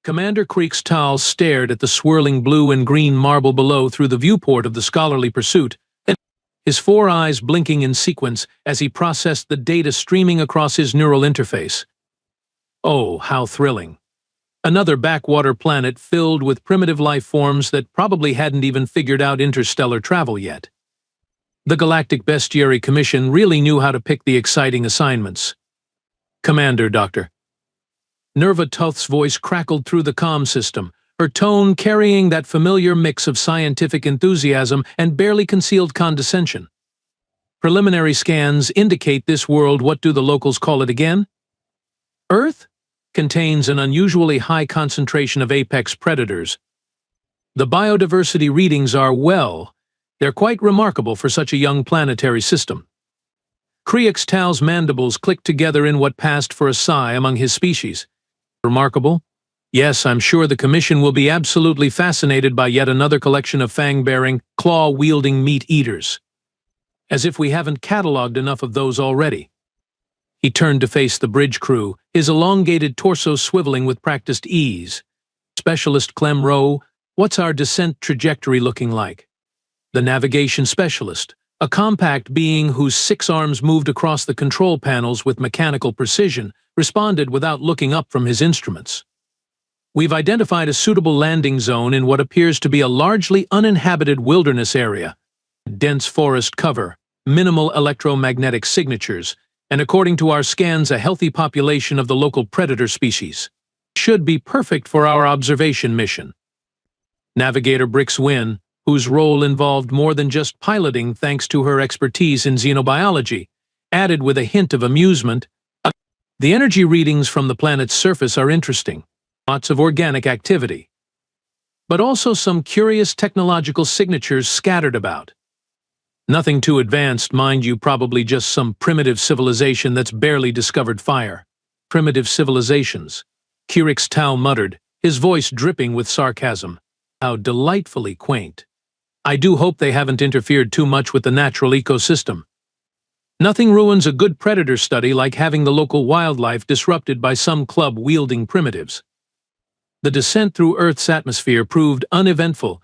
Commander Kriegstahl stared at the swirling blue and green marble below through the viewport of the scholarly pursuit, his four eyes blinking in sequence as he processed the data streaming across his neural interface. Oh, how thrilling. Another backwater planet filled with primitive life forms that probably hadn't even figured out interstellar travel yet. The Galactic Bestiary Commission really knew how to pick the exciting assignments. Commander, Doctor. Nerva Toth's voice crackled through the comm system, her tone carrying that familiar mix of scientific enthusiasm and barely concealed condescension. Preliminary scans indicate this world, what do the locals call it again? Earth? Contains an unusually high concentration of apex predators. The biodiversity readings are, well, they're quite remarkable for such a young planetary system. Kriegstahl's mandibles clicked together in what passed for a sigh among his species. Remarkable? Yes, I'm sure the Commission will be absolutely fascinated by yet another collection of fang-bearing, claw-wielding meat-eaters. As if we haven't catalogued enough of those already. He turned to face the bridge crew, his elongated torso swiveling with practiced ease. Specialist Clem Rowe, what's our descent trajectory looking like? The navigation specialist, a compact being whose 6 arms moved across the control panels with mechanical precision, responded without looking up from his instruments. We've identified a suitable landing zone in what appears to be a largely uninhabited wilderness area. Dense forest cover, minimal electromagnetic signatures, and according to our scans, a healthy population of the local predator species. Should be perfect for our observation mission. Navigator Brix Wynn, whose role involved more than just piloting thanks to her expertise in xenobiology, added with a hint of amusement, the energy readings from the planet's surface are interesting. Lots of organic activity. But also some curious technological signatures scattered about. Nothing too advanced, mind you, probably just some primitive civilization that's barely discovered fire. Primitive civilizations. Kriegstahl muttered, his voice dripping with sarcasm. How delightfully quaint. I do hope they haven't interfered too much with the natural ecosystem. Nothing ruins a good predator study like having the local wildlife disrupted by some club-wielding primitives. The descent through Earth's atmosphere proved uneventful,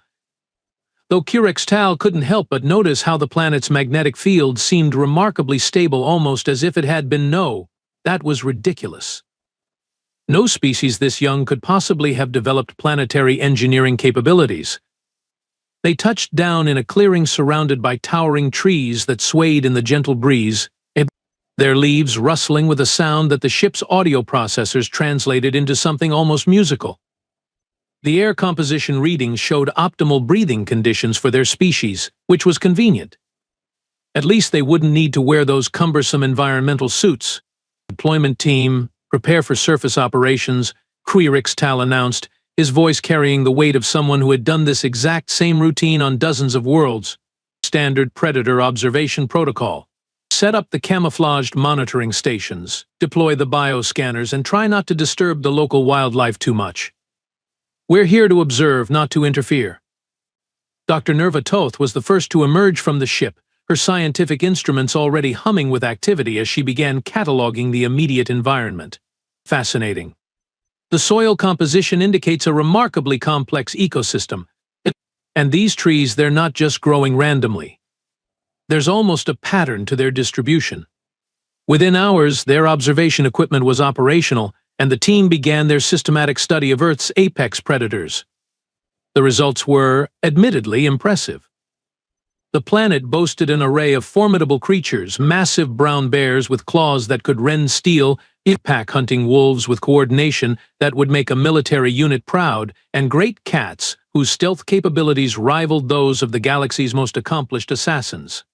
though Kriegstahl couldn't help but notice how the planet's magnetic field seemed remarkably stable, almost as if it had been that was ridiculous. No species this young could possibly have developed planetary engineering capabilities. They touched down in a clearing surrounded by towering trees that swayed in the gentle breeze, their leaves rustling with a sound that the ship's audio processors translated into something almost musical. The air composition readings showed optimal breathing conditions for their species, which was convenient. At least they wouldn't need to wear those cumbersome environmental suits. Deployment team, prepare for surface operations, Kriegstahl announced, his voice carrying the weight of someone who had done this exact same routine on dozens of worlds. Standard predator observation protocol. Set up the camouflaged monitoring stations, deploy the bioscanners, and try not to disturb the local wildlife too much. We're here to observe, not to interfere. Dr. Nerva Toth was the first to emerge from the ship, her scientific instruments already humming with activity as she began cataloging the immediate environment. Fascinating. The soil composition indicates a remarkably complex ecosystem. And these trees, they're not just growing randomly. There's almost a pattern to their distribution. Within hours, their observation equipment was operational, and the team began their systematic study of Earth's apex predators. The results were, admittedly, impressive. The planet boasted an array of formidable creatures, massive brown bears with claws that could rend steel, pack-hunting wolves with coordination that would make a military unit proud, and great cats whose stealth capabilities rivaled those of the galaxy's most accomplished assassins.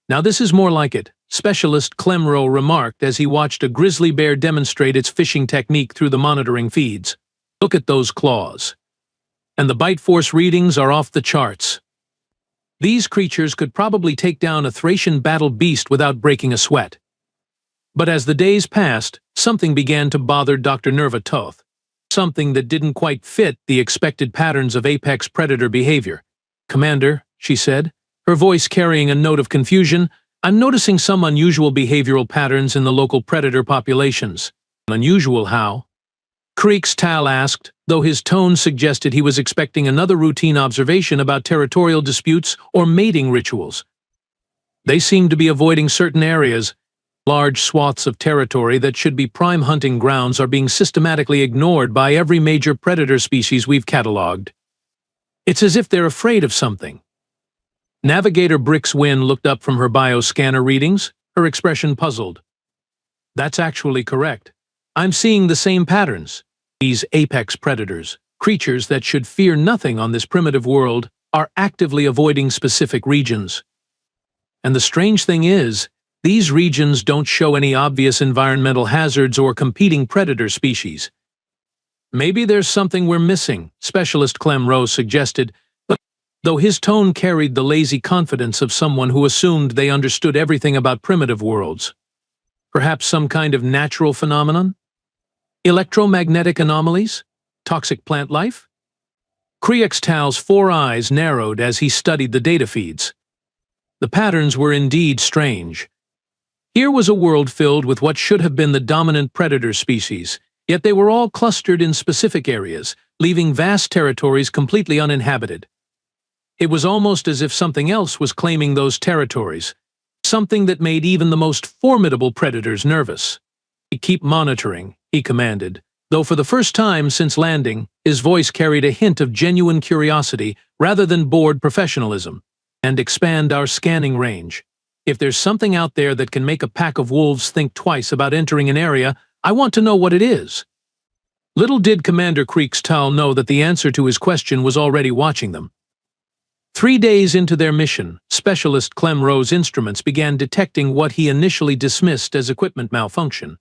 Now this is more like it, Specialist Clem Rowe remarked as he watched a grizzly bear demonstrate its fishing technique through the monitoring feeds. Look at those claws. And the bite force readings are off the charts. These creatures could probably take down a Thracian battle beast without breaking a sweat. But as the days passed, something began to bother Dr. Nerva Toth. Something that didn't quite fit the expected patterns of apex predator behavior. Commander, she said, her voice carrying a note of confusion, I'm noticing some unusual behavioral patterns in the local predator populations. Unusual how? Kriegstahl asked, though his tone suggested he was expecting another routine observation about territorial disputes or mating rituals. They seemed to be avoiding certain areas. Large swaths of territory that should be prime hunting grounds are being systematically ignored by every major predator species we've catalogued. It's as if they're afraid of something. Navigator Brix Wynn looked up from her bioscanner readings, her expression puzzled. That's actually correct. I'm seeing the same patterns. These apex predators, creatures that should fear nothing on this primitive world, are actively avoiding specific regions. And the strange thing is, these regions don't show any obvious environmental hazards or competing predator species. Maybe there's something we're missing, Specialist Clem Rose suggested, but though his tone carried the lazy confidence of someone who assumed they understood everything about primitive worlds. Perhaps some kind of natural phenomenon? Electromagnetic anomalies? Toxic plant life? Kriextal's 4 eyes narrowed as he studied the data feeds. The patterns were indeed strange. Here was a world filled with what should have been the dominant predator species, yet they were all clustered in specific areas, leaving vast territories completely uninhabited. It was almost as if something else was claiming those territories, something that made even the most formidable predators nervous. "Keep monitoring," he commanded, though for the first time since landing, his voice carried a hint of genuine curiosity rather than bored professionalism. "And expand our scanning range. If there's something out there that can make a pack of wolves think twice about entering an area, I want to know what it is." Little did Commander Kriextal know that the answer to his question was already watching them. 3 days into their mission, Specialist Clem Rowe's instruments began detecting what he initially dismissed as equipment malfunction.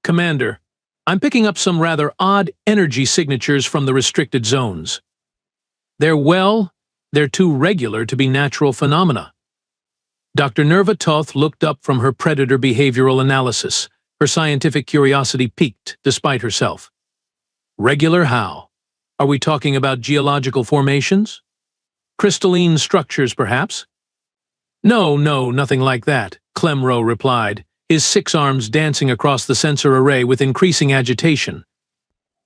"Commander, I'm picking up some rather odd energy signatures from the restricted zones. They're too regular to be natural phenomena." Dr. Nerva Toth looked up from her predator behavioral analysis, her scientific curiosity piqued despite herself. "Regular how? Are we talking about geological formations? Crystalline structures, perhaps?" No, nothing like that," Clem Rowe replied, his 6 arms dancing across the sensor array with increasing agitation.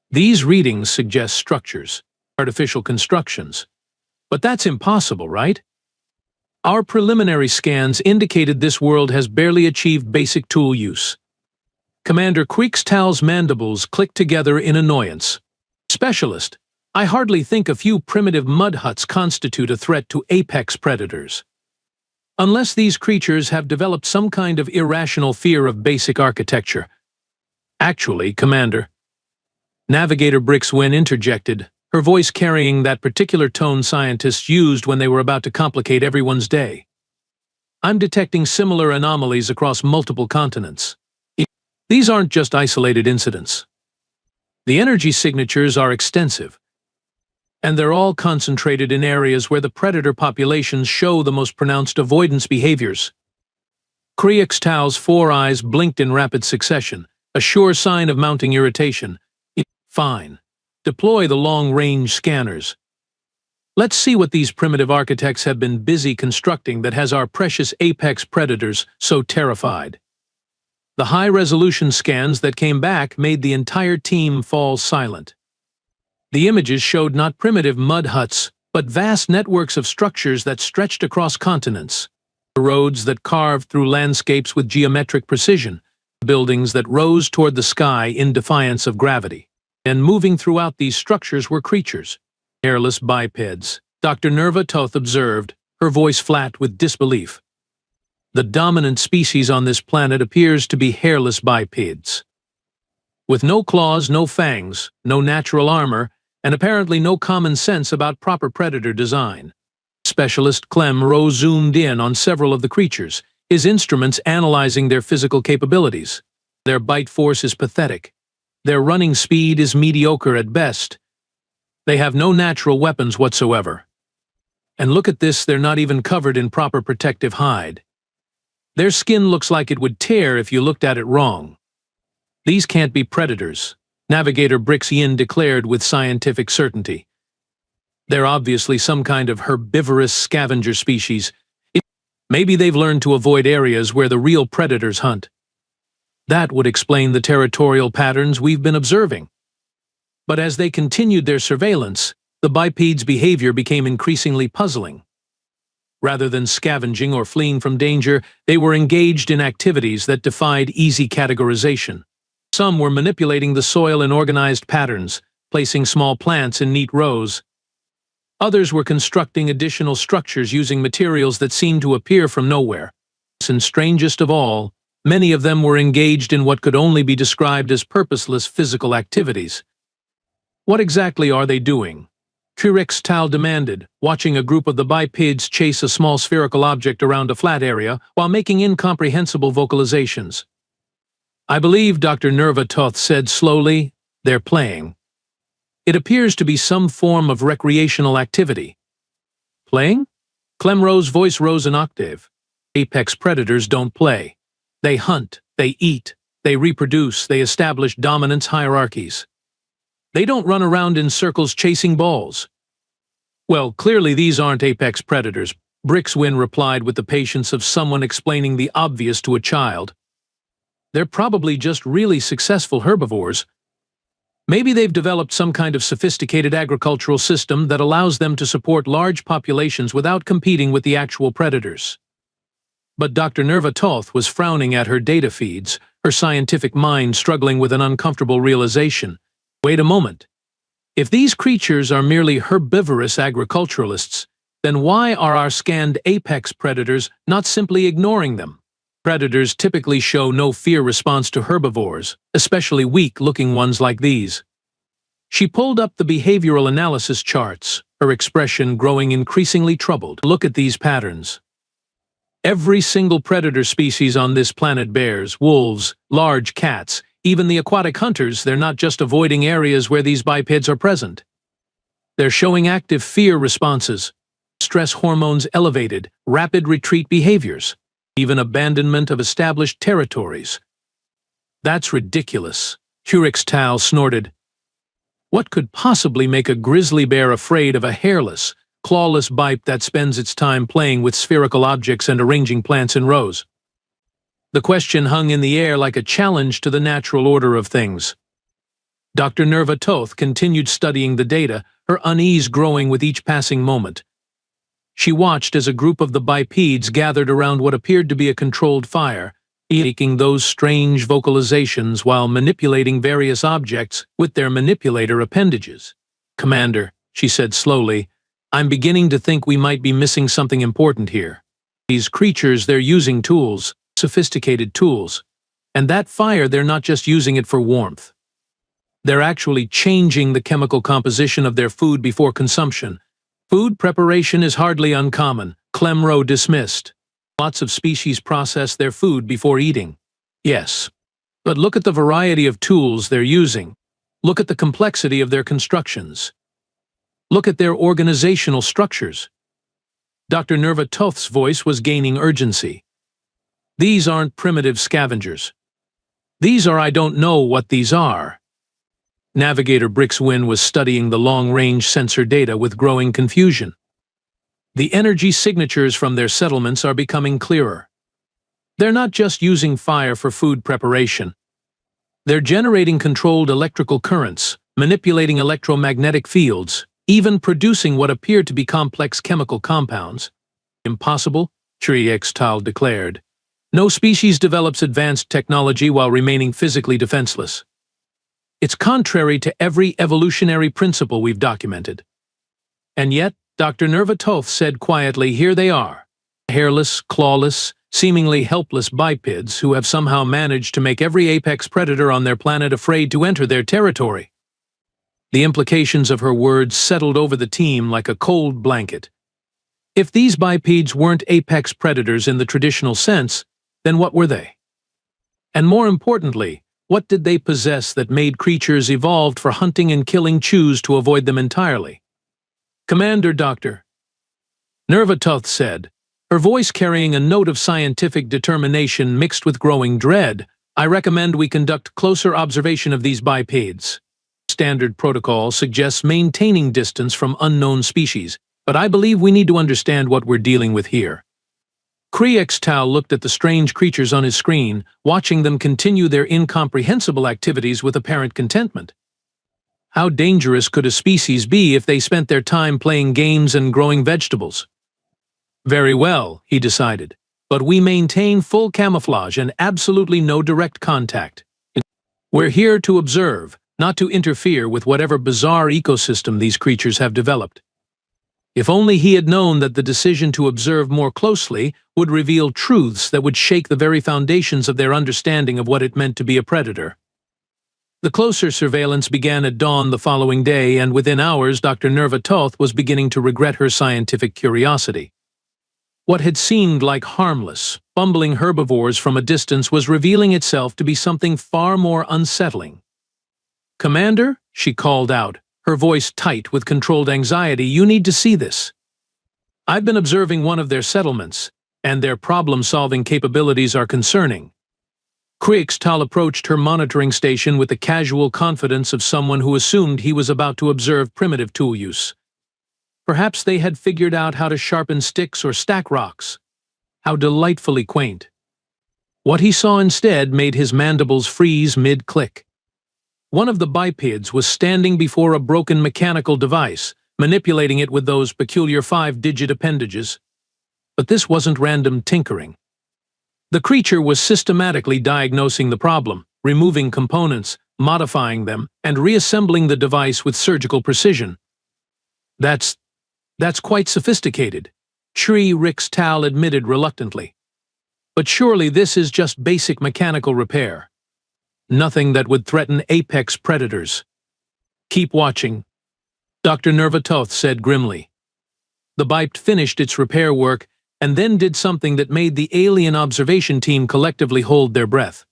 "These readings suggest structures, artificial constructions. But that's impossible, right? Our preliminary scans indicated this world has barely achieved basic tool use." Commander Kriextal's mandibles clicked together in annoyance. "Specialist, I hardly think a few primitive mud huts constitute a threat to apex predators. Unless these creatures have developed some kind of irrational fear of basic architecture." "Actually, Commander," Navigator Brix Wynn interjected, her voice carrying that particular tone scientists used when they were about to complicate everyone's day. "I'm detecting similar anomalies across multiple continents. These aren't just isolated incidents. The energy signatures are extensive, and they're all concentrated in areas where the predator populations show the most pronounced avoidance behaviors." Kriextal's 4 eyes blinked in rapid succession, a sure sign of mounting irritation. "Fine. Deploy the long-range scanners. Let's see what these primitive architects have been busy constructing that has our precious apex predators so terrified." The high-resolution scans that came back made the entire team fall silent. The images showed not primitive mud huts, but vast networks of structures that stretched across continents. The roads that carved through landscapes with geometric precision, buildings that rose toward the sky in defiance of gravity. And moving throughout these structures were creatures, hairless bipeds, Dr. Nerva Toth observed, her voice flat with disbelief. "The dominant species on this planet appears to be hairless bipeds. With no claws, no fangs, no natural armor, and apparently no common sense about proper predator design." Specialist Clem Rowe zoomed in on several of the creatures, his instruments analyzing their physical capabilities. "Their bite force is pathetic. Their running speed is mediocre at best. They have no natural weapons whatsoever. And look at this, they're not even covered in proper protective hide. Their skin looks like it would tear if you looked at it wrong. These can't be predators," Navigator Brix Wynn declared with scientific certainty. "They're obviously some kind of herbivorous scavenger species. Maybe they've learned to avoid areas where the real predators hunt. That would explain the territorial patterns we've been observing." But as they continued their surveillance, the bipeds' behavior became increasingly puzzling. Rather than scavenging or fleeing from danger, they were engaged in activities that defied easy categorization. Some were manipulating the soil in organized patterns, placing small plants in neat rows. Others were constructing additional structures using materials that seemed to appear from nowhere. And strangest of all, many of them were engaged in what could only be described as purposeless physical activities. What exactly are they doing? Tal demanded, watching a group of the bipeds chase a small spherical object around a flat area while making incomprehensible vocalizations. I believe, Dr. Nerva Toth said slowly, they're playing. It appears to be some form of recreational activity. Playing? Clemro's voice rose an octave. Apex predators don't play. They hunt, they eat, they reproduce, they establish dominance hierarchies. They don't run around in circles chasing balls. Well, clearly these aren't apex predators, Brixwin replied with the patience of someone explaining the obvious to a child. They're probably just really successful herbivores. Maybe they've developed some kind of sophisticated agricultural system that allows them to support large populations without competing with the actual predators. But Dr. Nerva Toth was frowning at her data feeds, her scientific mind struggling with an uncomfortable realization. Wait a moment. If these creatures are merely herbivorous agriculturalists, then why are our scanned apex predators not simply ignoring them? Predators typically show no fear response to herbivores, especially weak-looking ones like these. She pulled up the behavioral analysis charts, her expression growing increasingly troubled. Look at these patterns. Every single predator species on this planet bears, wolves, large cats, even the aquatic hunters, they're not just avoiding areas where these bipeds are present. They're showing active fear responses, stress hormones elevated, rapid retreat behaviors, even abandonment of established territories. That's ridiculous, Tal snorted. What could possibly make a grizzly bear afraid of a hairless, clawless biped that spends its time playing with spherical objects and arranging plants in rows? The question hung in the air like a challenge to the natural order of things. Dr. Nerva Toth continued studying the data, her unease growing with each passing moment. She watched as a group of the bipeds gathered around what appeared to be a controlled fire, making those strange vocalizations while manipulating various objects with their manipulator appendages. "Commander," she said slowly, "I'm beginning to think we might be missing something important here. These creatures, they're using tools, sophisticated tools, and that fire, they're not just using it for warmth. They're actually changing the chemical composition of their food before consumption. Food preparation is hardly uncommon," Clemro dismissed. "Lots of species process their food before eating." "Yes, but look at the variety of tools they're using. Look at the complexity of their constructions. Look at their organizational structures." Dr. Nerva Toth's voice was gaining urgency. "These aren't primitive scavengers. These are I don't know what these are." Navigator Brixwin was studying the long-range sensor data with growing confusion. The energy signatures from their settlements are becoming clearer. They're not just using fire for food preparation. They're generating controlled electrical currents, manipulating electromagnetic fields, even producing what appear to be complex chemical compounds. "Impossible," Tal declared. "No species develops advanced technology while remaining physically defenseless. It's contrary to every evolutionary principle we've documented." And yet, Dr. Nerva Toth said quietly, here they are, hairless, clawless, seemingly helpless bipeds who have somehow managed to make every apex predator on their planet afraid to enter their territory. The implications of her words settled over the team like a cold blanket. If these bipeds weren't apex predators in the traditional sense, then what were they? And more importantly, what did they possess that made creatures evolved for hunting and killing choose to avoid them entirely? "Commander, Dr. Nerva Toth said, her voice carrying a note of scientific determination mixed with growing dread, "I recommend we conduct closer observation of these bipeds. Standard protocol suggests maintaining distance from unknown species, but I believe we need to understand what we're dealing with here." Tal looked at the strange creatures on his screen, watching them continue their incomprehensible activities with apparent contentment. How dangerous could a species be if they spent their time playing games and growing vegetables? Very well, he decided, but we maintain full camouflage and absolutely no direct contact. We're here to observe, not to interfere with whatever bizarre ecosystem these creatures have developed. If only he had known that the decision to observe more closely would reveal truths that would shake the very foundations of their understanding of what it meant to be a predator. The closer surveillance began at dawn the following day, and within hours Dr. Nerva Toth was beginning to regret her scientific curiosity. What had seemed like harmless, bumbling herbivores from a distance was revealing itself to be something far more unsettling. "Commander," she called out, her voice tight with controlled anxiety, "you need to see this. I've been observing one of their settlements, and their problem-solving capabilities are concerning." Kriextal approached her monitoring station with the casual confidence of someone who assumed he was about to observe primitive tool use. Perhaps they had figured out how to sharpen sticks or stack rocks. How delightfully quaint. What he saw instead made his mandibles freeze mid-click. One of the bipeds was standing before a broken mechanical device, manipulating it with those peculiar 5-digit appendages. But this wasn't random tinkering. The creature was systematically diagnosing the problem, removing components, modifying them, and reassembling the device with surgical precision. That's quite sophisticated, Kriextal admitted reluctantly. But surely this is just basic mechanical repair. Nothing that would threaten apex predators. "Keep watching," Dr. Nerva Toth said grimly. The biped finished its repair work and then did something that made the alien observation team collectively hold their breath.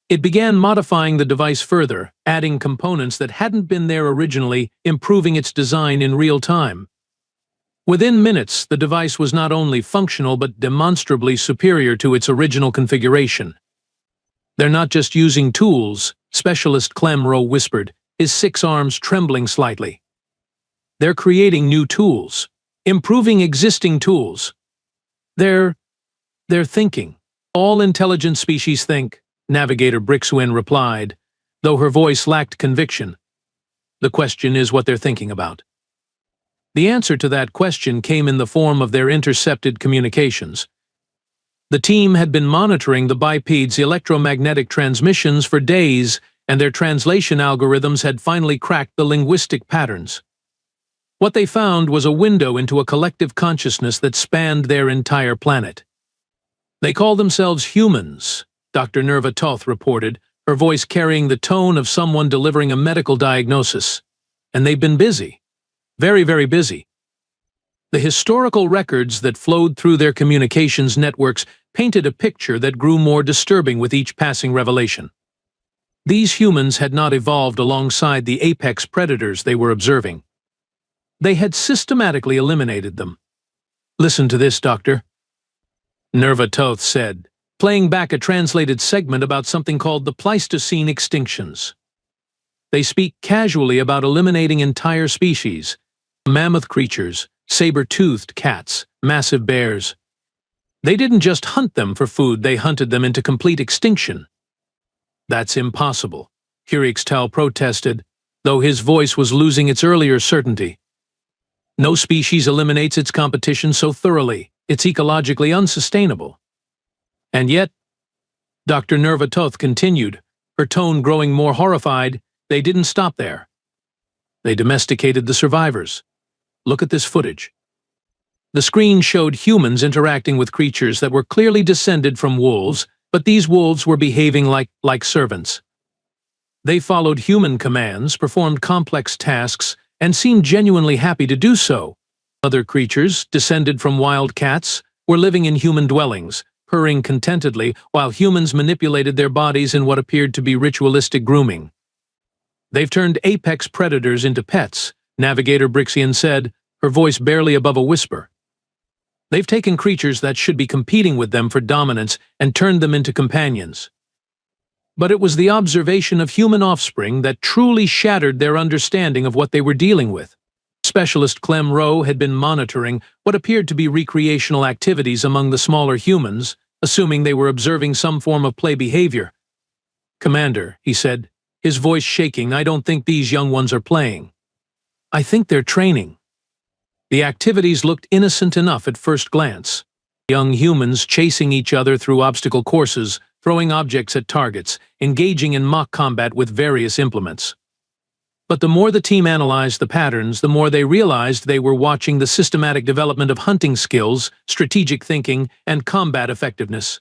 It began modifying the device further, adding components that hadn't been there originally, improving its design in real time. Within minutes, the device was not only functional but demonstrably superior to its original configuration. "They're not just using tools," Specialist Clem Rowe whispered, his 6 arms trembling slightly. "They're creating new tools, improving existing tools. They're thinking. All intelligent species think," Navigator Brixwin replied, though her voice lacked conviction. "The question is what they're thinking about." The answer to that question came in the form of their intercepted communications. The team had been monitoring the biped's electromagnetic transmissions for days, and their translation algorithms had finally cracked the linguistic patterns. What they found was a window into a collective consciousness that spanned their entire planet. "They call themselves humans," Dr. Nerva Toth reported, her voice carrying the tone of someone delivering a medical diagnosis. "And they've been busy. Very, very busy." The historical records that flowed through their communications networks painted a picture that grew more disturbing with each passing revelation. These humans had not evolved alongside the apex predators they were observing. They had systematically eliminated them. "Listen to this, Doctor," Nerva Toth said, playing back a translated segment about something called the Pleistocene extinctions. "They speak casually about eliminating entire species, mammoth creatures, saber-toothed cats, massive bears. They didn't just hunt them for food, they hunted them into complete extinction." "That's impossible," Kriextal protested, though his voice was losing its earlier certainty. "No species eliminates its competition so thoroughly. It's ecologically unsustainable." "And yet," Dr. Nerva Toth continued, her tone growing more horrified, "they didn't stop there. They domesticated the survivors. Look at this footage." The screen showed humans interacting with creatures that were clearly descended from wolves, but these wolves were behaving like servants. They followed human commands, performed complex tasks, and seemed genuinely happy to do so. Other creatures, descended from wild cats, were living in human dwellings, purring contentedly while humans manipulated their bodies in what appeared to be ritualistic grooming. "They've turned apex predators into pets," Navigator Brixian said, her voice barely above a whisper. "They've taken creatures that should be competing with them for dominance and turned them into companions." But it was the observation of human offspring that truly shattered their understanding of what they were dealing with. Specialist Clem Rowe had been monitoring what appeared to be recreational activities among the smaller humans, assuming they were observing some form of play behavior. "Commander," he said, his voice shaking. "I don't think these young ones are playing. I think they're training." The activities looked innocent enough at first glance. Young humans chasing each other through obstacle courses, throwing objects at targets, engaging in mock combat with various implements. But the more the team analyzed the patterns, the more they realized they were watching the systematic development of hunting skills, strategic thinking, and combat effectiveness.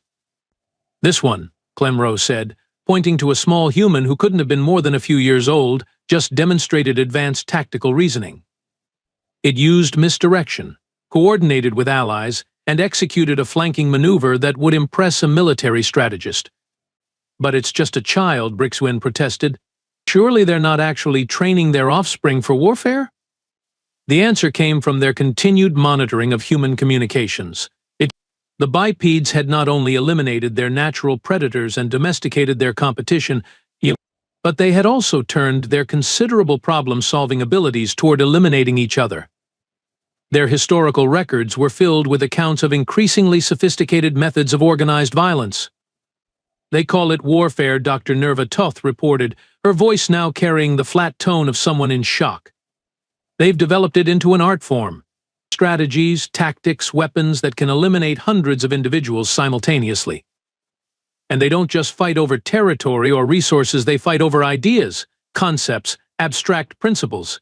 "This one," Clem Rowe said, pointing to a small human who couldn't have been more than a few years old, just demonstrated advanced tactical reasoning. It used misdirection, coordinated with allies, and executed a flanking maneuver that would impress a military strategist. "But it's just a child," Brixwin protested. "Surely they're not actually training their offspring for warfare?" The answer came from their continued monitoring of human communications. The bipeds had not only eliminated their natural predators and domesticated their competition, but they had also turned their considerable problem-solving abilities toward eliminating each other. Their historical records were filled with accounts of increasingly sophisticated methods of organized violence. "They call it warfare," Dr. Nerva Toth reported, her voice now carrying the flat tone of someone in shock. "They've developed it into an art form. Strategies, tactics, weapons that can eliminate hundreds of individuals simultaneously. And they don't just fight over territory or resources, they fight over ideas, concepts, abstract principles."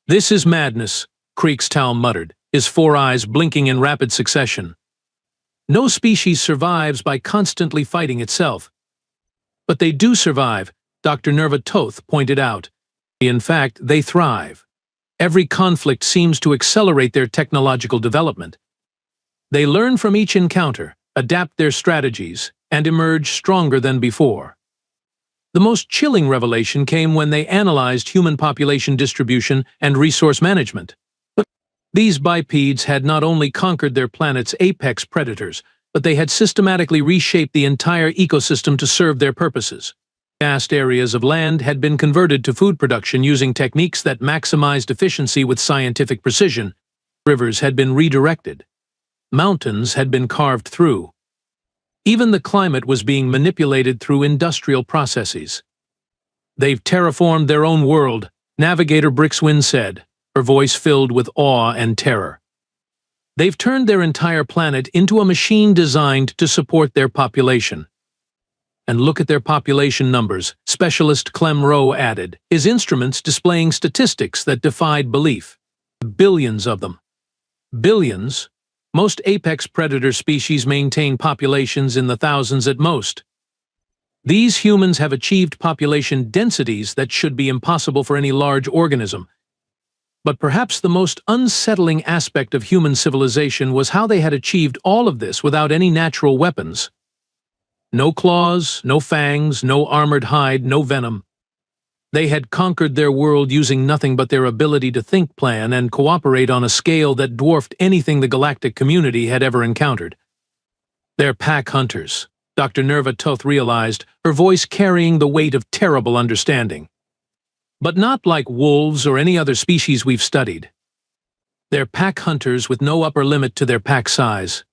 "This is madness," Kriegstall muttered, his four eyes blinking in rapid succession. "No species survives by constantly fighting itself." "But they do survive," Dr. Nerva Toth pointed out. "In fact, they thrive. Every conflict seems to accelerate their technological development. They learn from each encounter, adapt their strategies, and emerge stronger than before." The most chilling revelation came when they analyzed human population distribution and resource management. These bipeds had not only conquered their planet's apex predators, but they had systematically reshaped the entire ecosystem to serve their purposes. Vast areas of land had been converted to food production using techniques that maximized efficiency with scientific precision. Rivers had been redirected. Mountains had been carved through. Even the climate was being manipulated through industrial processes. "They've terraformed their own world," Navigator Brixwin said, her voice filled with awe and terror. "They've turned their entire planet into a machine designed to support their population. And look at their population numbers," Specialist Clem Rowe added, his instruments displaying statistics that defied belief. "Billions of them. Billions. Most apex predator species maintain populations in the thousands at most. These humans have achieved population densities that should be impossible for any large organism. But perhaps the most unsettling aspect of human civilization was how they had achieved all of this without any natural weapons. No claws, no fangs, no armored hide, no venom. They had conquered their world using nothing but their ability to think, plan, and cooperate on a scale that dwarfed anything the galactic community had ever encountered. "They're pack hunters," Dr. Nerva Toth realized, her voice carrying the weight of terrible understanding. "But not like wolves or any other species we've studied. They're pack hunters with no upper limit to their pack size.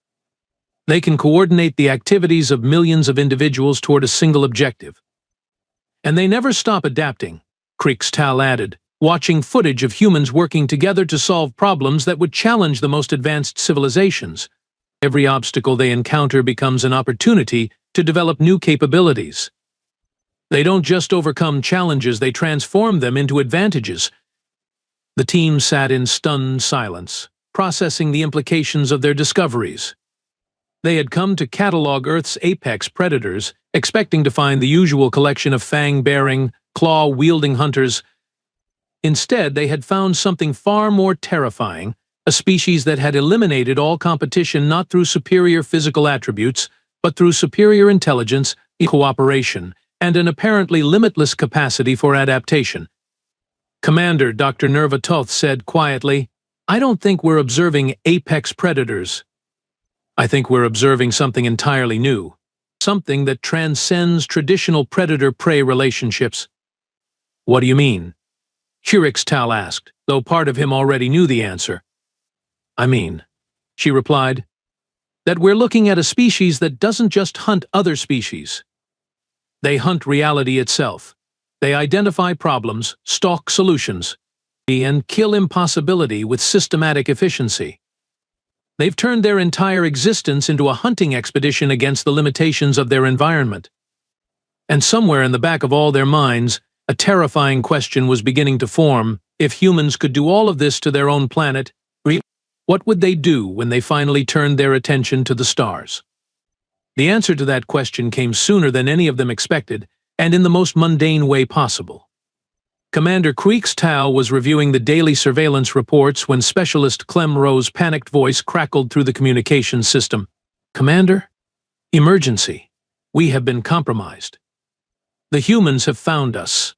They can coordinate the activities of millions of individuals toward a single objective. And they never stop adapting," Kriegstall added, watching footage of humans working together to solve problems that would challenge the most advanced civilizations. "Every obstacle they encounter becomes an opportunity to develop new capabilities. They don't just overcome challenges, they transform them into advantages." The team sat in stunned silence, processing the implications of their discoveries. They had come to catalog Earth's apex predators, expecting to find the usual collection of fang-bearing, claw-wielding hunters. Instead, they had found something far more terrifying, a species that had eliminated all competition not through superior physical attributes, but through superior intelligence, cooperation, and an apparently limitless capacity for adaptation. "Commander," Dr. Nerva Toth said quietly, "I don't think we're observing apex predators. I think we're observing something entirely new, something that transcends traditional predator-prey relationships." "What do you mean?" Kriegstall asked, though part of him already knew the answer. "I mean," she replied, "that we're looking at a species that doesn't just hunt other species. They hunt reality itself. They identify problems, stalk solutions, and kill impossibility with systematic efficiency. They've turned their entire existence into a hunting expedition against the limitations of their environment. And somewhere in the back of all their minds, a terrifying question was beginning to form: if humans could do all of this to their own planet, what would they do when they finally turned their attention to the stars? The answer to that question came sooner than any of them expected, and in the most mundane way possible. Commander Creeks Tao was reviewing the daily surveillance reports when Specialist Clem Rowe's panicked voice crackled through the communications system. "Commander? Emergency. We have been compromised. The humans have found us."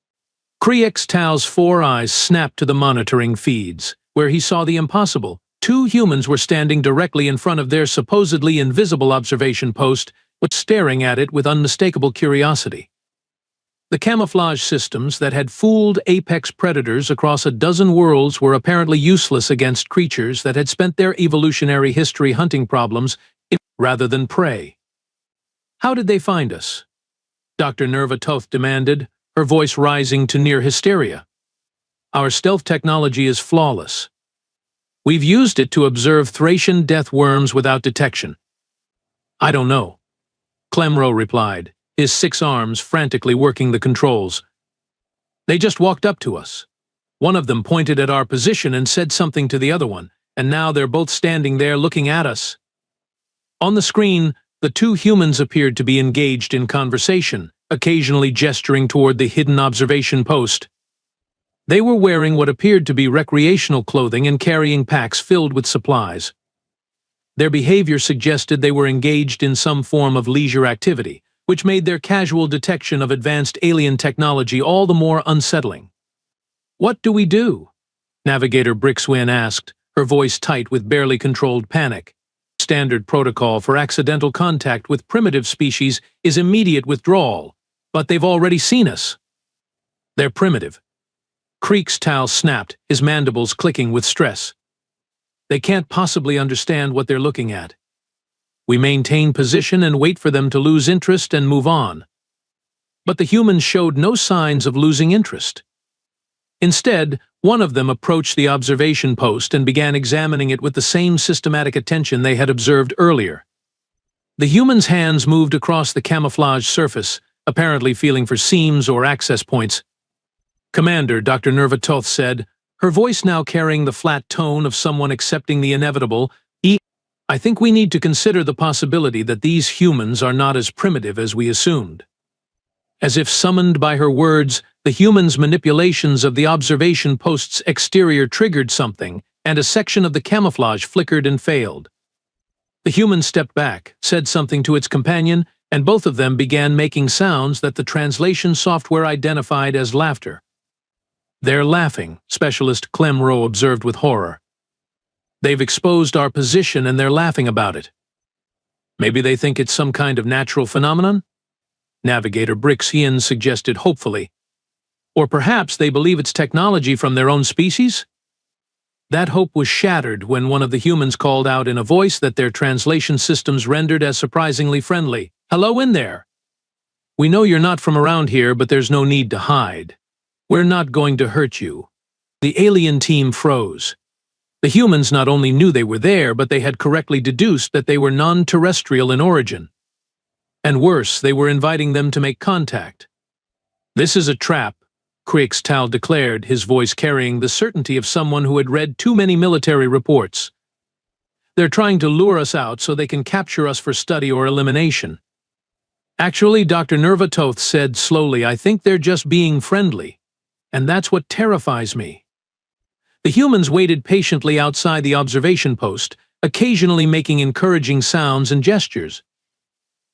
Creeks Tao's 4 eyes snapped to the monitoring feeds, where he saw the impossible. 2 humans were standing directly in front of their supposedly invisible observation post, but staring at it with unmistakable curiosity. The camouflage systems that had fooled apex predators across a dozen worlds were apparently useless against creatures that had spent their evolutionary history hunting problems rather than prey. "How did they find us?" Dr. Nerva Toth demanded, her voice rising to near hysteria. "Our stealth technology is flawless. We've used it to observe Thracian death worms without detection." "I don't know," Clem Rowe replied, his 6 arms frantically working the controls. "They just walked up to us. One of them pointed at our position and said something to the other one, and now they're both standing there looking at us." On the screen, the 2 humans appeared to be engaged in conversation, occasionally gesturing toward the hidden observation post. They were wearing what appeared to be recreational clothing and carrying packs filled with supplies. Their behavior suggested they were engaged in some form of leisure activity, which made their casual detection of advanced alien technology all the more unsettling. "What do we do?" Navigator Brixwin asked, her voice tight with barely controlled panic. "Standard protocol for accidental contact with primitive species is immediate withdrawal, but they've already seen us." "They're primitive." Creeks Tao snapped, his mandibles clicking with stress. "They can't possibly understand what they're looking at. We maintain position and wait for them to lose interest and move on." But the humans showed no signs of losing interest. Instead, one of them approached the observation post and began examining it with the same systematic attention they had observed earlier. The human's hands moved across the camouflage surface, apparently feeling for seams or access points. "Commander," Dr. Nerva Toth said, her voice now carrying the flat tone of someone accepting the inevitable, "I think we need to consider the possibility that these humans are not as primitive as we assumed." As if summoned by her words, the human's manipulations of the observation post's exterior triggered something, and a section of the camouflage flickered and failed. The human stepped back, said something to its companion, and both of them began making sounds that the translation software identified as laughter. "They're laughing," Specialist Clem Rowe observed with horror. "They've exposed our position and they're laughing about it." "Maybe they think it's some kind of natural phenomenon?" Navigator Brixien suggested hopefully. "Or perhaps they believe it's technology from their own species?" That hope was shattered when one of the humans called out in a voice that their translation systems rendered as surprisingly friendly. "Hello in there. We know you're not from around here, but there's no need to hide. We're not going to hurt you." The alien team froze. The humans not only knew they were there, but they had correctly deduced that they were non-terrestrial in origin. And worse, they were inviting them to make contact. "This is a trap," Creeks Tao declared, his voice carrying the certainty of someone who had read too many military reports. "They're trying to lure us out so they can capture us for study or elimination." "Actually," Dr. Nerva Toth said slowly, "I think they're just being friendly. And that's what terrifies me." The humans waited patiently outside the observation post, occasionally making encouraging sounds and gestures.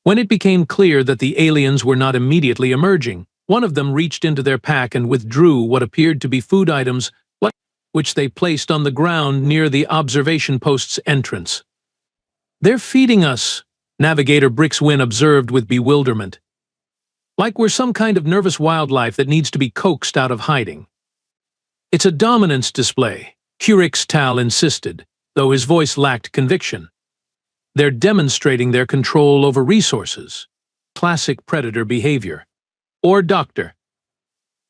When it became clear that the aliens were not immediately emerging, one of them reached into their pack and withdrew what appeared to be food items, which they placed on the ground near the observation post's entrance. "They're feeding us," Navigator Brixwin observed with bewilderment. "Like we're some kind of nervous wildlife that needs to be coaxed out of hiding." "It's a dominance display," Creeks Tao insisted, though his voice lacked conviction. "They're demonstrating their control over resources. Classic predator behavior." "Or doctor."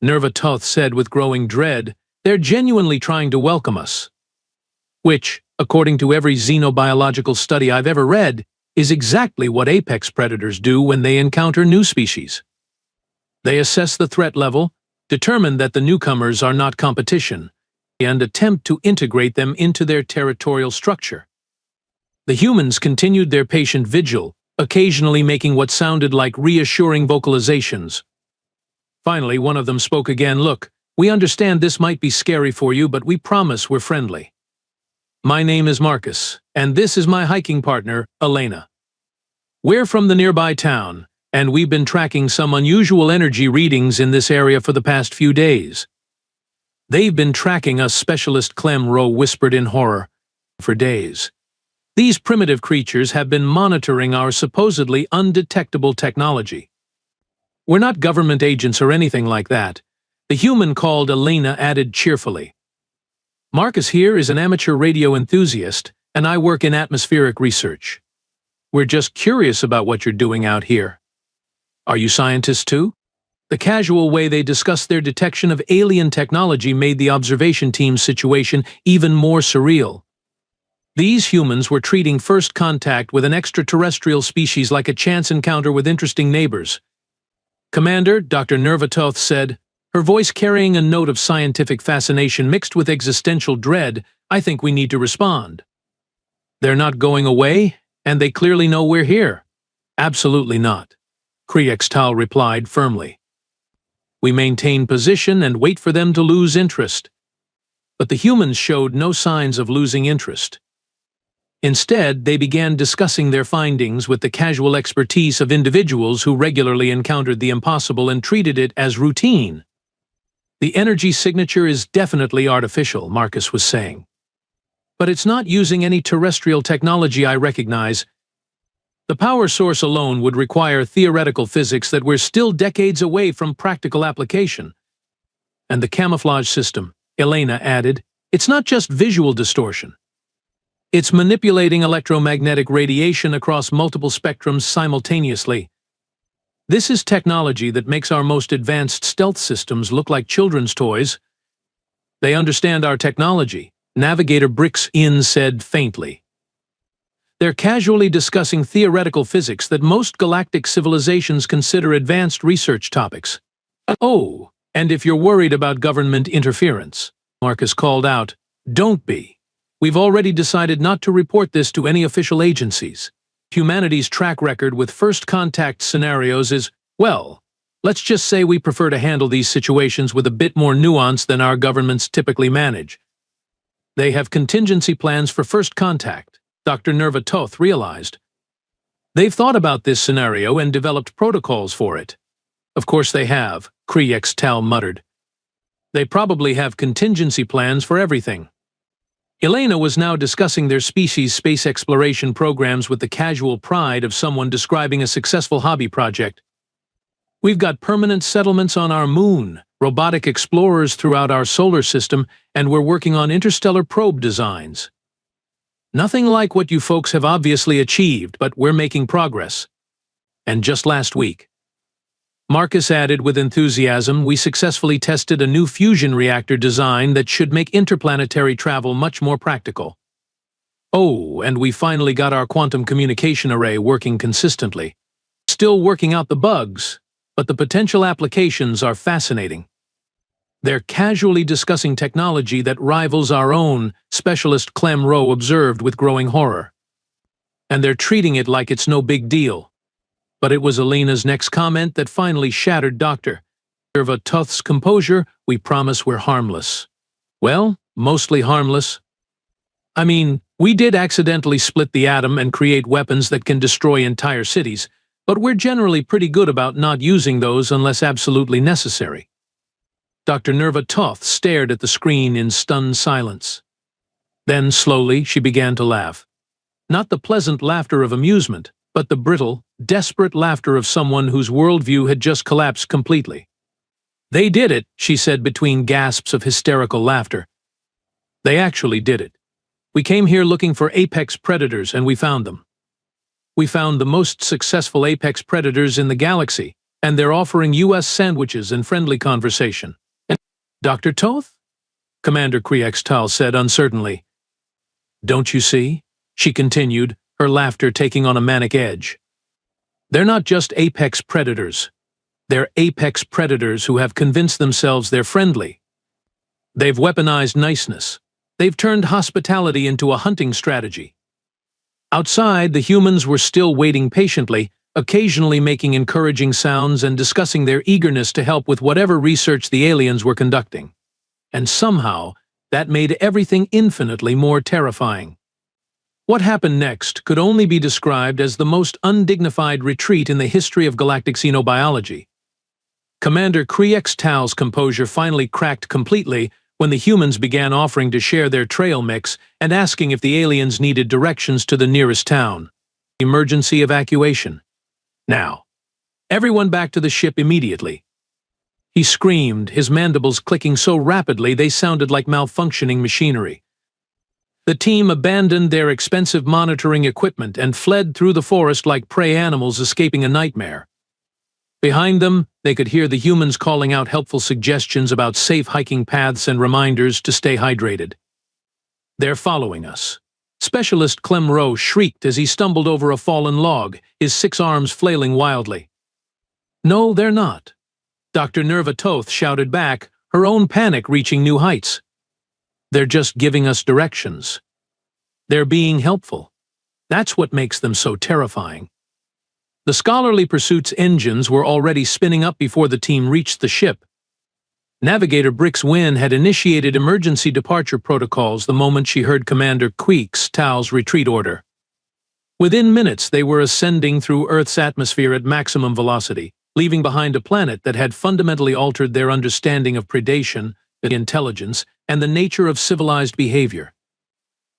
Nerva said with growing dread. They're genuinely trying to welcome us. Which, according to every xenobiological study I've ever read, is exactly what apex predators do when they encounter new species. They assess the threat level, determine that the newcomers are not competition, and attempt to integrate them into their territorial structure. The humans continued their patient vigil, occasionally making what sounded like reassuring vocalizations. Finally, one of them spoke again. Look, we understand this might be scary for you, but we promise we're friendly. My name is Marcus, and this is my hiking partner, Elena. We're from the nearby town, and we've been tracking some unusual energy readings in this area for the past few days. They've been tracking us, Specialist Clem Rowe whispered in horror, for days. These primitive creatures have been monitoring our supposedly undetectable technology. We're not government agents or anything like that, the human called Elena added cheerfully. Marcus here is an amateur radio enthusiast, and I work in atmospheric research. We're just curious about what you're doing out here. Are you scientists too? The casual way they discussed their detection of alien technology made the observation team's situation even more surreal. These humans were treating first contact with an extraterrestrial species like a chance encounter with interesting neighbors. Commander, Dr. Nerva said, her voice carrying a note of scientific fascination mixed with existential dread, I think we need to respond. They're not going away, and they clearly know we're here. Absolutely not, Kriextal replied firmly. We maintain position and wait for them to lose interest. But the humans showed no signs of losing interest. Instead, they began discussing their findings with the casual expertise of individuals who regularly encountered the impossible and treated it as routine. The energy signature is definitely artificial, Marcus was saying. But it's not using any terrestrial technology I recognize. The power source alone would require theoretical physics that we're still decades away from practical application. And the camouflage system, Elena added, it's not just visual distortion. It's manipulating electromagnetic radiation across multiple spectrums simultaneously. This is technology that makes our most advanced stealth systems look like children's toys. They understand our technology, Navigator Bricks In said faintly. They're casually discussing theoretical physics that most galactic civilizations consider advanced research topics. Oh, and if you're worried about government interference, Marcus called out, don't be. We've already decided not to report this to any official agencies. Humanity's track record with first contact scenarios is, well, let's just say we prefer to handle these situations with a bit more nuance than our governments typically manage. They have contingency plans for first contact, Dr. Nerva realized. They've thought about this scenario and developed protocols for it. Of course they have, Kriextal muttered. They probably have contingency plans for everything. Elena was now discussing their species' space exploration programs with the casual pride of someone describing a successful hobby project. We've got permanent settlements on our moon, robotic explorers throughout our solar system, and we're working on interstellar probe designs. Nothing like what you folks have obviously achieved, but we're making progress. And just last week, Marcus added with enthusiasm, we successfully tested a new fusion reactor design that should make interplanetary travel much more practical. Oh, and we finally got our quantum communication array working consistently. Still working out the bugs, but the potential applications are fascinating. They're casually discussing technology that rivals our own, Specialist Clem Rowe observed with growing horror. And they're treating it like it's no big deal. But it was Elena's next comment that finally shattered Dr. Nerva composure. We promise we're harmless. Well, mostly harmless. I mean, we did accidentally split the atom and create weapons that can destroy entire cities, but we're generally pretty good about not using those unless absolutely necessary. Dr. Nerva stared at the screen in stunned silence. Then, slowly, she began to laugh. Not the pleasant laughter of amusement, but the brittle, desperate laughter of someone whose worldview had just collapsed completely. They did it, she said between gasps of hysterical laughter. They actually did it. We came here looking for apex predators, and we found them. We found the most successful apex predators in the galaxy, and they're offering U.S. sandwiches and friendly conversation. And Dr. Toth? Commander Kriextal said uncertainly. Don't you see? She continued, her laughter taking on a manic edge. They're not just apex predators. They're apex predators who have convinced themselves they're friendly. They've weaponized niceness. They've turned hospitality into a hunting strategy. Outside, the humans were still waiting patiently, occasionally making encouraging sounds and discussing their eagerness to help with whatever research the aliens were conducting. And somehow, that made everything infinitely more terrifying. What happened next could only be described as the most undignified retreat in the history of galactic xenobiology. Commander Kriextal's composure finally cracked completely when the humans began offering to share their trail mix and asking if the aliens needed directions to the nearest town. Emergency evacuation. Now, everyone back to the ship immediately. He screamed, his mandibles clicking so rapidly they sounded like malfunctioning machinery. The team abandoned their expensive monitoring equipment and fled through the forest like prey animals escaping a nightmare. Behind them, they could hear the humans calling out helpful suggestions about safe hiking paths and reminders to stay hydrated. They're following us. Specialist Clem Rowe shrieked as he stumbled over a fallen log, his 6 arms flailing wildly. No, they're not. Dr. Nerva Toth shouted back, her own panic reaching new heights. They're just giving us directions. They're being helpful. That's what makes them so terrifying. The Scholarly Pursuit's engines were already spinning up before the team reached the ship. Navigator Brix Wynn had initiated emergency departure protocols the moment she heard Commander Kriextal's retreat order. Within minutes, they were ascending through Earth's atmosphere at maximum velocity, leaving behind a planet that had fundamentally altered their understanding of predation, intelligence, and the nature of civilized behavior.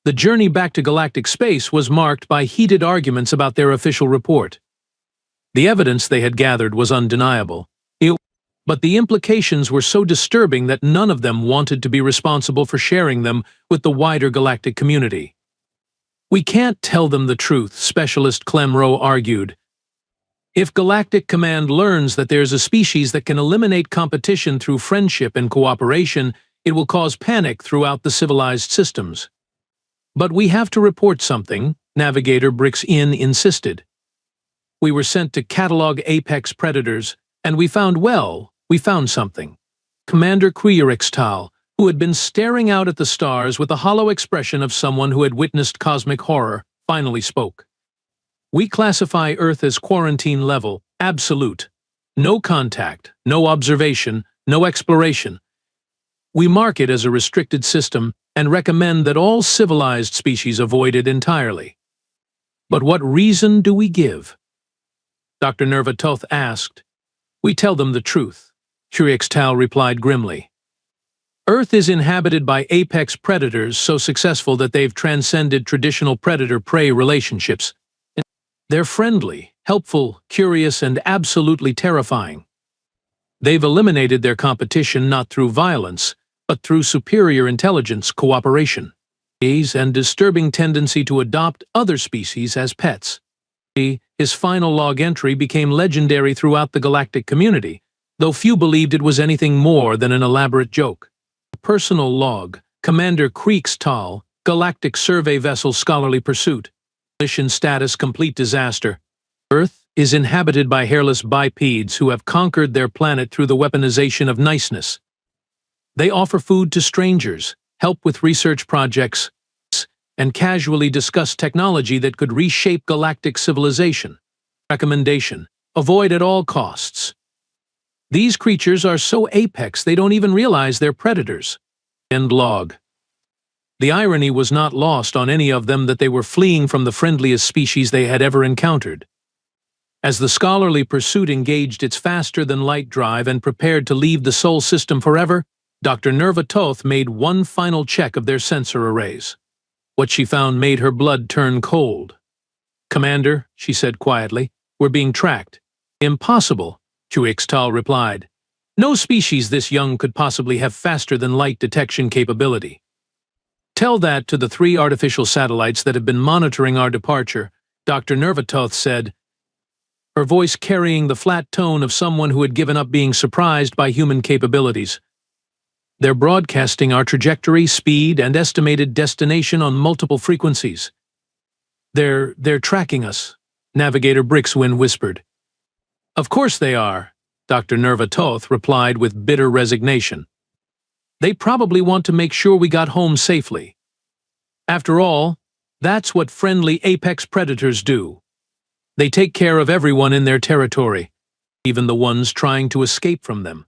The journey back to galactic space was marked by heated arguments about their official report. The evidence they had gathered was undeniable, but the implications were so disturbing that none of them wanted to be responsible for sharing them with the wider galactic community. We can't tell them the truth, Specialist Clem Rowe argued. If Galactic Command learns that there's a species that can eliminate competition through friendship and cooperation, it will cause panic throughout the civilized systems. But we have to report something, Navigator Brix Wynn insisted. We were sent to catalog apex predators, and we found something. Commander Kriextal, who had been staring out at the stars with the hollow expression of someone who had witnessed cosmic horror, finally spoke. We classify Earth as quarantine level, absolute. No contact, no observation, no exploration. We mark it as a restricted system and recommend that all civilized species avoid it entirely. But what reason do we give? Dr. Nerva Toth asked. We tell them the truth, Kriextal replied grimly. Earth is inhabited by apex predators so successful that they've transcended traditional predator-prey relationships. They're friendly, helpful, curious, and absolutely terrifying. They've eliminated their competition not through violence, but through superior intelligence, cooperation, and disturbing tendency to adopt other species as pets. His final log entry became legendary throughout the galactic community, though few believed it was anything more than an elaborate joke. Personal log, Commander Kriextal, Galactic Survey Vessel Scholarly Pursuit. Mission status complete disaster. Earth is inhabited by hairless bipeds who have conquered their planet through the weaponization of niceness. They offer food to strangers, help with research projects, and casually discuss technology that could reshape galactic civilization. Recommendation: avoid at all costs. These creatures are so apex they don't even realize they're predators. End log. The irony was not lost on any of them that they were fleeing from the friendliest species they had ever encountered. As the Scholarly Pursuit engaged its faster-than-light drive and prepared to leave the Sol system forever, Dr. Nerva Toth made one final check of their sensor arrays. What she found made her blood turn cold. Commander, she said quietly, we're being tracked. Impossible, Kriextal replied. No species this young could possibly have faster-than-light detection capability. Tell that to the 3 artificial satellites that have been monitoring our departure, Dr. Nerva Toth said. her voice carrying the flat tone of someone who had given up being surprised by human capabilities. They're broadcasting our trajectory, speed, and estimated destination on multiple frequencies. They're tracking us, Navigator Brixwin whispered. Of course they are, Dr. Nerva Toth replied with bitter resignation. They probably want to make sure we got home safely. After all, that's what friendly apex predators do. They take care of everyone in their territory, even the ones trying to escape from them.